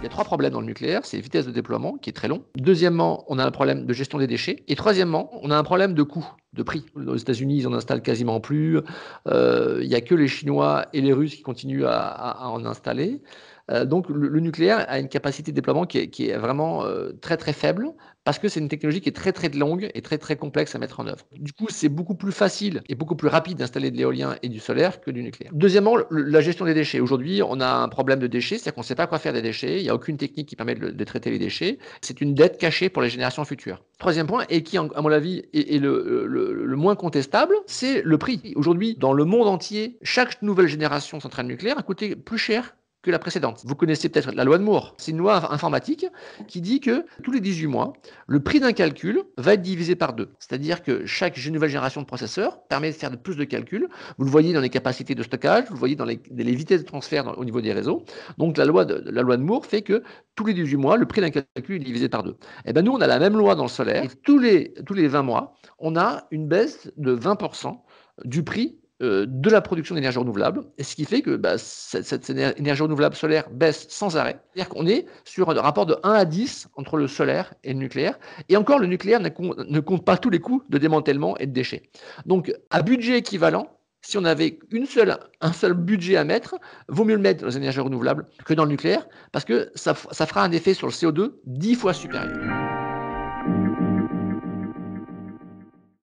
y a 3 problèmes dans le nucléaire, c'est vitesse de déploiement qui est très long. Deuxièmement, on a un problème de gestion des déchets et troisièmement, on a un problème de coût, de prix. Aux États-Unis, ils en installent quasiment plus, il y a que les Chinois et les Russes qui continuent à en installer. Donc le nucléaire a une capacité de déploiement qui est vraiment, très, très faible parce que c'est une technologie qui est très, très longue et très, très complexe à mettre en œuvre. Du coup, c'est beaucoup plus facile et beaucoup plus rapide d'installer de l'éolien et du solaire que du nucléaire. Deuxièmement, la gestion des déchets. Aujourd'hui, on a un problème de déchets, c'est-à-dire qu'on ne sait pas quoi faire des déchets, il n'y a aucune technique qui permet de traiter les déchets. C'est une dette cachée pour les générations futures. Troisième point, et qui, à mon avis, est le moins contestable, c'est le prix. Aujourd'hui, dans le monde entier, chaque nouvelle génération de centrale nucléaire a coûté plus cher que la précédente. Vous connaissez peut-être la loi de Moore. C'est une loi informatique qui dit que tous les 18 mois, le prix d'un calcul va être divisé par 2. C'est-à-dire que chaque nouvelle génération de processeurs permet de faire plus de calculs. Vous le voyez dans les capacités de stockage, vous le voyez dans les vitesses de transfert au niveau des réseaux. Donc la loi de Moore fait que tous les 18 mois, le prix d'un calcul est divisé par 2. Et bien nous, on a la même loi dans le solaire. Et tous les 20 mois, on a une baisse de 20% du prix de la production d'énergie renouvelable, et ce qui fait que cette énergie renouvelable solaire baisse sans arrêt. C'est-à-dire qu'on est sur un rapport de 1 à 10 entre le solaire et le nucléaire, et encore le nucléaire ne compte pas tous les coûts de démantèlement et de déchets. Donc à budget équivalent, si on avait un seul budget à mettre, vaut mieux le mettre dans les énergies renouvelables que dans le nucléaire, parce que ça fera un effet sur le CO2 10 fois supérieur.